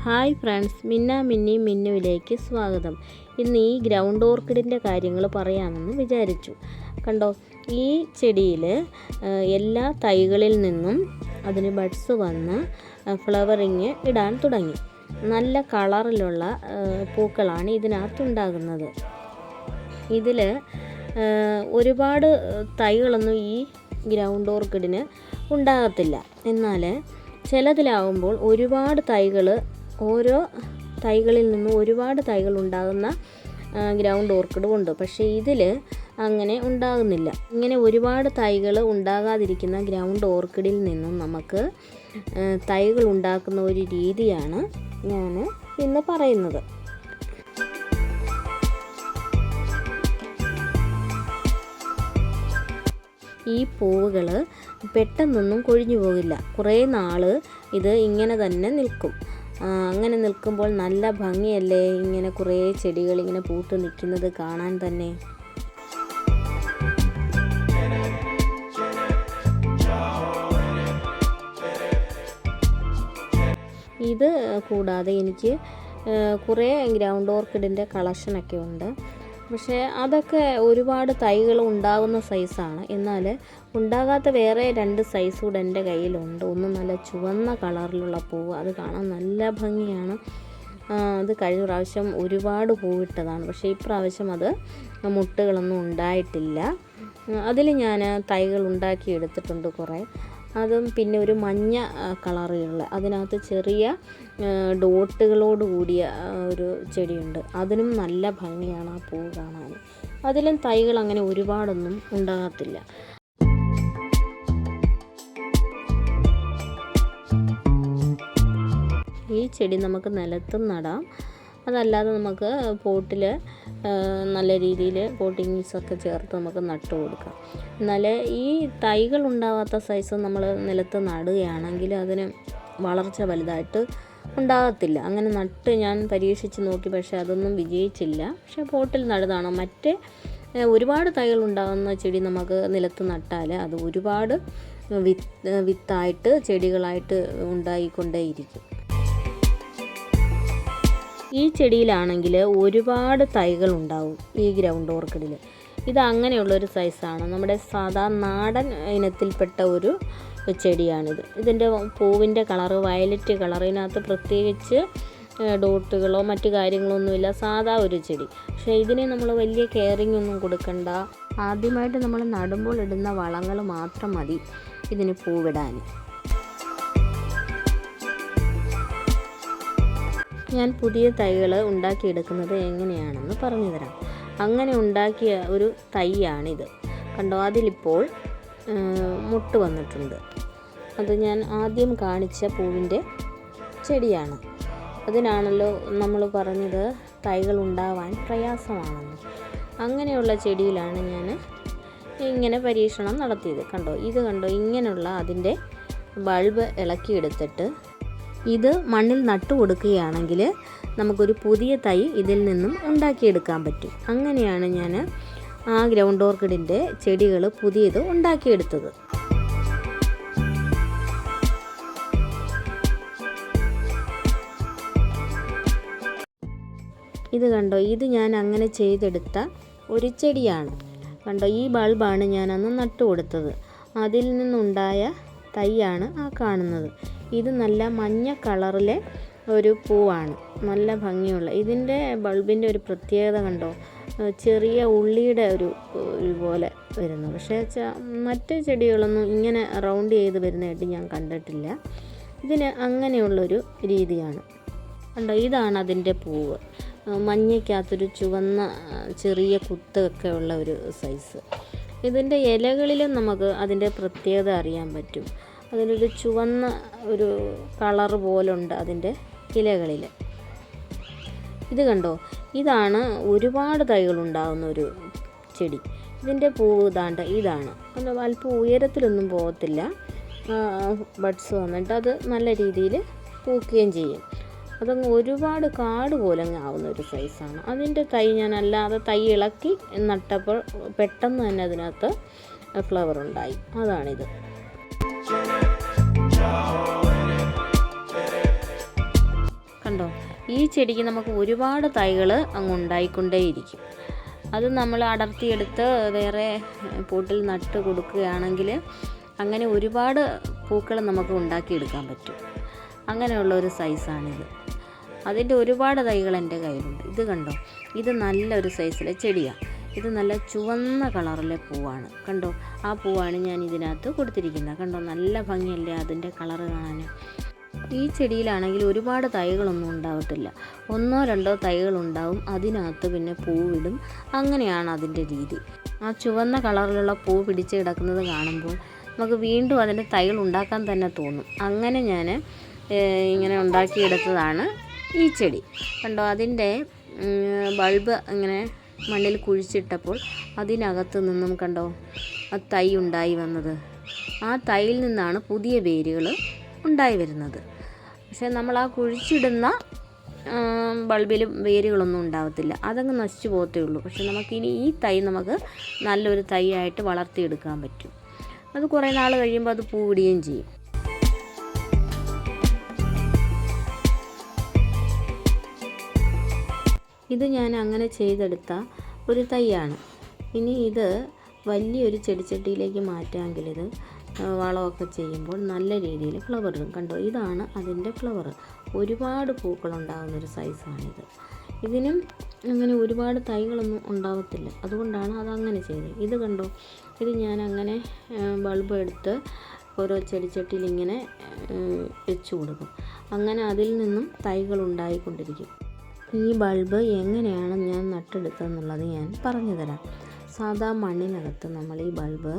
Hi friends, മിന്നി മിന്നുവിലേക്ക് സ്വാഗതം. ഇന്ന് ഈ ഗ്രൗണ്ട് ഓർക്കിഡിൻ്റെ കാര്യങ്ങൾ പറയാമെന്ന് വിചാരിച്ചു. കണ്ടോ, ഈ ചെടിയിൽ എല്ലാ തൈകളിൽ നിന്നും അതിന് ബഡ്സ് വന്ന് ഫ്ലവറിങ് ഇടാൻ തുടങ്ങി. നല്ല കളറിലുള്ള പൂക്കളാണ് ഇതിനകത്തുണ്ടാകുന്നത്. ഇതിൽ ഒരുപാട് തൈകളൊന്നും ഈ ഗ്രൗണ്ട് ഓർക്കിഡിന് ഉണ്ടാകത്തില്ല. എന്നാൽ ചിലതിലാവുമ്പോൾ ഒരുപാട് തൈകൾ, ഓരോ തൈകളിൽ നിന്നും ഒരുപാട് തൈകൾ ഉണ്ടാകുന്ന ഗ്രൗണ്ട് ഓർക്കിഡും ഉണ്ട്. പക്ഷേ ഇതിൽ അങ്ങനെ ഉണ്ടാകുന്നില്ല. ഇങ്ങനെ ഒരുപാട് തൈകൾ ഉണ്ടാകാതിരിക്കുന്ന ഗ്രൗണ്ട് ഓർക്കിഡിൽ നിന്നും നമുക്ക് തൈകൾ ഉണ്ടാക്കുന്ന ഒരു രീതിയാണ് ഞാൻ ഇന്ന് പറയുന്നത്. ഈ പൂവുകൾ പെട്ടെന്നൊന്നും കൊഴിഞ്ഞു പോകില്ല. കുറേ നാൾ ഇത് ഇങ്ങനെ തന്നെ നിൽക്കും. അങ്ങനെ നിൽക്കുമ്പോൾ നല്ല ഭംഗിയല്ലേ, ഇങ്ങനെ കുറേ ചെടികൾ ഇങ്ങനെ പൂത്ത് നിൽക്കുന്നത് കാണാൻ തന്നെ. ഇത് കൂടാതെ എനിക്ക് കുറേ ഗ്രൗണ്ട് ഓർക്കിഡിൻ്റെ കളക്ഷനൊക്കെ ഉണ്ട്. പക്ഷേ അതൊക്കെ ഒരുപാട് തൈകൾ ഉണ്ടാകുന്ന സൈസാണ്. എന്നാൽ ഉണ്ടാകാത്ത വേറെ 2 സൈസ് കൂടെ എൻ്റെ കയ്യിലുണ്ട്. ഒന്ന് നല്ല ചുവന്ന കളറിലുള്ള പൂവ്, അത് കാണാൻ നല്ല ഭംഗിയാണ്. അത് കഴിഞ്ഞ പ്രാവശ്യം ഒരുപാട് പൂവിട്ടതാണ്. പക്ഷേ ഇപ്രാവശ്യം അത് മുട്ടുകളൊന്നും ഉണ്ടായിട്ടില്ല. അതിൽ ഞാൻ തൈകൾ ഉണ്ടാക്കി എടുത്തിട്ടുണ്ട് കുറേ. അതും പിന്നെ ഒരു മഞ്ഞ കളറുള്ള, അതിനകത്ത് ചെറിയ ഡോട്ടുകളോട് കൂടിയ ഒരു ചെടിയുണ്ട്. അതിനും നല്ല ഭംഗിയാണ് ആ പൂവ് കാണാൻ. അതിലും തൈകൾ അങ്ങനെ ഒരുപാടൊന്നും ഉണ്ടാകത്തില്ല. ഈ ചെടി നമുക്ക് നിലത്തും നടാം, അതല്ലാതെ നമുക്ക് പോട്ടിൽ നല്ല രീതിയിൽ പോട്ടിങ്സൊക്കെ ചേർത്ത് നമുക്ക് നട്ടു കൊടുക്കാം. എന്നാൽ ഈ തൈകൾ ഉണ്ടാവാത്ത സൈസ് നമ്മൾ നിലത്ത് നടുകയാണെങ്കിൽ അതിന് വളർച്ച വലുതായിട്ട് ഉണ്ടാകത്തില്ല. അങ്ങനെ നട്ട് ഞാൻ പരീക്ഷിച്ച് നോക്കി, പക്ഷേ അതൊന്നും വിജയിച്ചില്ല. പക്ഷേ പോട്ടിൽ നടുന്നതാണ്. മറ്റേ ഒരുപാട് തൈകൾ ഉണ്ടാകുന്ന ചെടി നമുക്ക് നിലത്ത് നട്ടാൽ അത് ഒരുപാട് വിത്തായിട്ട് ചെടികളായിട്ട് ഉണ്ടായിക്കൊണ്ടേയിരിക്കും. ഈ ചെടിയിലാണെങ്കിൽ ഒരുപാട് തൈകൾ ഉണ്ടാവും ഈ ഗ്രൗണ്ട് ഓർക്കിഡിൽ. ഇത് അങ്ങനെയുള്ളൊരു സൈസാണ്. നമ്മുടെ സാധാ നാടൻ ഇനത്തിൽപ്പെട്ട ഒരു ചെടിയാണിത്. ഇതിൻ്റെ പൂവിൻ്റെ കളറ് വയലറ്റ് കളർ. ഇതിനകത്ത് പ്രത്യേകിച്ച് ഡോട്ടുകളോ മറ്റു കാര്യങ്ങളോ ഒന്നുമില്ല, സാധാ ഒരു ചെടി. പക്ഷേ ഇതിന് നമ്മൾ വലിയ കെയറിങ് ഒന്നും കൊടുക്കണ്ട. ആദ്യമായിട്ട് നമ്മൾ നടുമ്പോൾ ഇടുന്ന വളങ്ങൾ മാത്രം മതി ഇതിന് പൂവിടാൻ. ഞാൻ പുതിയ തൈകൾ ഉണ്ടാക്കിയെടുക്കുന്നത് എങ്ങനെയാണെന്ന് പറഞ്ഞു തരാം. അങ്ങനെ ഉണ്ടാക്കിയ ഒരു തൈയാണിത്. കണ്ടോ, അതിലിപ്പോൾ മുട്ട് വന്നിട്ടുണ്ട്. അത് ഞാൻ ആദ്യം കാണിച്ച പൂവിൻ്റെ ചെടിയാണ്. അതിനാണല്ലോ നമ്മൾ പറഞ്ഞത് തൈകൾ ഉണ്ടാവാൻ പ്രയാസമാണെന്ന്. അങ്ങനെയുള്ള ചെടിയിലാണ് ഞാൻ ഇങ്ങനെ പരീക്ഷണം നടത്തിയത്. കണ്ടോ, ഇത് കണ്ടോ, ഇങ്ങനെയുള്ള അതിൻ്റെ ബൾബ് ഇളക്കിയെടുത്തിട്ട് ഇത് മണ്ണിൽ നട്ടു കൊടുക്കുകയാണെങ്കിൽ നമുക്കൊരു പുതിയ തൈ ഇതിൽ നിന്നും ഉണ്ടാക്കിയെടുക്കാൻ പറ്റും. അങ്ങനെയാണ് ഞാൻ ആ ഗ്രൗണ്ട് ഓർക്കിഡിൻ്റെ ചെടികൾ പുതിയത് ഉണ്ടാക്കിയെടുത്തത്. ഇത് കണ്ടോ, ഇത് ഞാൻ അങ്ങനെ ചെയ്തെടുത്ത ഒരു ചെടിയാണ്. കണ്ടോ, ഈ ബൾബാണ് ഞാൻ അന്ന് നട്ടു കൊടുത്തത്. അതിൽ നിന്നുണ്ടായ തൈയാണ് ആ കാണുന്നത്. ഇത് നല്ല മഞ്ഞ കളറിലെ ഒരു പൂവാണ്, നല്ല ഭംഗിയുള്ള. ഇതിൻ്റെ ബൾബിൻ്റെ ഒരു പ്രത്യേകത കണ്ടോ, ചെറിയ ഉള്ളിയുടെ ഒരു പോലെ വരുന്നു. പക്ഷേ മറ്റ് ചെടികളൊന്നും ഇങ്ങനെ റൗണ്ട് ചെയ്ത് വരുന്നതായിട്ട് ഞാൻ കണ്ടിട്ടില്ല. ഇതിന് അങ്ങനെയുള്ളൊരു രീതിയാണ്. കണ്ടോ, ഇതാണ് അതിൻ്റെ പൂവ്. മഞ്ഞയ്ക്കകത്തൊരു ചുവന്ന ചെറിയ കുത്തൊക്കെ ഉള്ള ഒരു സൈസ്. ഇതിൻ്റെ ഇലകളിലും നമുക്ക് അതിൻ്റെ പ്രത്യേകത അറിയാൻ പറ്റും. അതിനൊരു ചുവന്ന ഒരു കളറ് പോലുണ്ട് അതിൻ്റെ ഇലകളിൽ. ഇത് കണ്ടോ, ഇതാണ് ഒരുപാട് തൈകളുണ്ടാകുന്ന ഒരു ചെടി. ഇതിൻ്റെ പൂവ് ഇതാണ്. അല്പം ഉയരത്തിലൊന്നും പോകത്തില്ല. ബഡ്സ് വന്നിട്ട് അത് നല്ല രീതിയിൽ പൂക്കുകയും ചെയ്യും. അതങ്ങ് ഒരുപാട് കാട് പോലെ ആവുന്ന ഒരു സൈസാണ്. അതിൻ്റെ തൈ ഞാൻ അല്ലാതെ തൈ ഇളക്കി നട്ടപ്പോൾ പെട്ടെന്ന് തന്നെ അതിനകത്ത് ഫ്ലവർ ഉണ്ടായി. അതാണിത്. കണ്ടോ, ഈ ചെടിക്ക് നമുക്ക് ഒരുപാട് തൈകൾ അങ്ങ് ഉണ്ടായിക്കൊണ്ടേയിരിക്കും. അത് നമ്മൾ അടർത്തിയെടുത്ത് വേറെ പോട്ടിൽ നട്ട് കൊടുക്കുകയാണെങ്കിൽ അങ്ങനെ ഒരുപാട് പൂക്കൾ നമുക്ക് ഉണ്ടാക്കിയെടുക്കാൻ പറ്റും. അങ്ങനെയുള്ള ഒരു സൈസാണിത്. അതിൻ്റെ ഒരുപാട് തൈകൾ എൻ്റെ കയ്യിലുണ്ട്. ഇത് കണ്ടോ, ഇത് നല്ലൊരു സൈസിലെ ചെടിയാണ്. ഇത് നല്ല ചുവന്ന കളറിലെ പൂവാണ്. കണ്ടോ, ആ പൂവാണ് ഞാൻ ഇതിനകത്ത് കൊടുത്തിരിക്കുന്നത്. കണ്ടോ, നല്ല ഭംഗിയല്ലേ അതിൻ്റെ കളറ് കാണാൻ. ഈ ചെടിയിലാണെങ്കിൽ ഒരുപാട് തൈകളൊന്നും ഉണ്ടാവത്തില്ല. 1-2 തൈകളുണ്ടാവും. അതിനകത്ത് പിന്നെ പൂവിടും. അങ്ങനെയാണ് അതിൻ്റെ രീതി. ആ ചുവന്ന കളറിലുള്ള പൂ പിടിച്ച് കിടക്കുന്നത് കാണുമ്പോൾ നമുക്ക് വീണ്ടും അതിൻ്റെ തൈകൾ ഉണ്ടാക്കാൻ തന്നെ തോന്നും. അങ്ങനെ ഞാൻ ഇങ്ങനെ ഉണ്ടാക്കിയെടുത്തതാണ് ഈ ചെടി. കണ്ടോ, അതിൻ്റെ ബൾബ് ഇങ്ങനെ മണ്ണിൽ കുഴിച്ചിട്ടപ്പോൾ അതിനകത്ത് നിന്നും കണ്ടോ ആ തൈ ഉണ്ടായി വന്നത്. ആ തൈയിൽ നിന്നാണ് പുതിയ വേരുകൾ ഉണ്ടായി വരുന്നത്. പക്ഷേ നമ്മൾ ആ കുഴിച്ചിടുന്ന ബൾബിലും വേരുകളൊന്നും ഉണ്ടാവത്തില്ല, അതങ്ങ് നശിച്ചു പോകത്തേ ഉള്ളൂ. പക്ഷെ നമുക്കിനി ഈ തൈ നമുക്ക് നല്ലൊരു തൈ ആയിട്ട് വളർത്തിയെടുക്കാൻ പറ്റും. അത് കുറേ നാൾ കഴിയുമ്പോൾ അത് പൂവിടുകയും ചെയ്യും. ഇത് ഞാൻ അങ്ങനെ ചെയ്തെടുത്ത ഒരു തൈയാണ്. ഇനി ഇത് വലിയൊരു ചെടിച്ചട്ടിയിലേക്ക് മാറ്റാമെങ്കിൽ ഇത് വളമൊക്കെ ചെയ്യുമ്പോൾ നല്ല രീതിയിൽ ഫ്ലവർ ഇടും. കണ്ടോ, ഇതാണ് അതിൻ്റെ ഫ്ലവർ. ഒരുപാട് പൂക്കളുണ്ടാകുന്നൊരു സൈസാണിത്. ഇതിനും അങ്ങനെ ഒരുപാട് തൈകളൊന്നും ഉണ്ടാവത്തില്ല. അതുകൊണ്ടാണ് അതങ്ങനെ ചെയ്തത്. ഇത് കണ്ടോ, ഇത് ഞാൻ അങ്ങനെ ബൾബ് എടുത്ത് ഓരോ ചെടിച്ചട്ടിയിൽ ഇങ്ങനെ വെച്ച് കൊടുക്കും. അങ്ങനെ അതിൽ നിന്നും തൈകൾ ഉണ്ടായിക്കൊണ്ടിരിക്കും. ഈ ബൾബ് എങ്ങനെയാണ് ഞാൻ നട്ടെടുത്തതെന്നുള്ളത് ഞാൻ പറഞ്ഞു തരാം. സാധാ മണ്ണിനകത്ത് നമ്മൾ ഈ ബൾബ്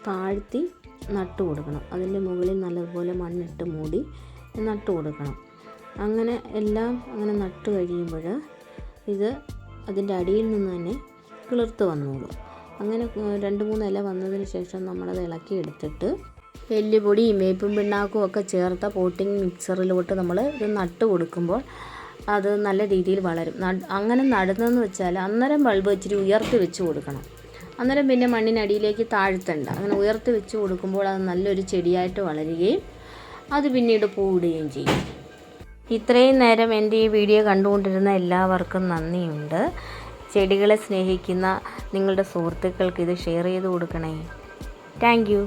താഴ്ത്തി നട്ടു കൊടുക്കണം. അതിൻ്റെ മുകളിൽ നല്ലതുപോലെ മണ്ണിട്ട് മൂടി നട്ടു കൊടുക്കണം. അങ്ങനെ എല്ലാം അങ്ങനെ നട്ടു കഴിയുമ്പോൾ ഇത് അതിൻ്റെ അടിയിൽ നിന്ന് തന്നെ കിളിർത്ത് വന്നോളും. അങ്ങനെ 2-3 ഇല വന്നതിന് ശേഷം നമ്മളത് ഇളക്കി എടുത്തിട്ട് എല്ലുപൊടിയും വേപ്പും പിണ്ണാക്കും ഒക്കെ ചേർത്ത പോട്ടിംഗ് മിക്സറിലോട്ട് നമ്മൾ ഇത് നട്ട് കൊടുക്കുമ്പോൾ അത് നല്ല രീതിയിൽ വളരും. അങ്ങനെ നടുന്നതെന്ന് വെച്ചാൽ അന്നേരം ബൾബ് ഇച്ചിരി ഉയർത്തി വെച്ച് കൊടുക്കണം. അന്നേരം പിന്നെ മണ്ണിനടിയിലേക്ക് താഴ്ത്തണ്ട. അങ്ങനെ ഉയർത്തി വെച്ച് കൊടുക്കുമ്പോൾ അത് നല്ലൊരു ചെടിയായിട്ട് വളരുകയും അത് പിന്നീട് പൂവിടുകയും ചെയ്യും. ഇത്രയും നേരം എൻ്റെ ഈ വീഡിയോ കണ്ടുകൊണ്ടിരുന്ന എല്ലാവർക്കും നന്ദിയുണ്ട്. ചെടികളെ സ്നേഹിക്കുന്ന നിങ്ങളുടെ സുഹൃത്തുക്കൾക്ക് ഇത് ഷെയർ ചെയ്ത് കൊടുക്കണേ. Thank you.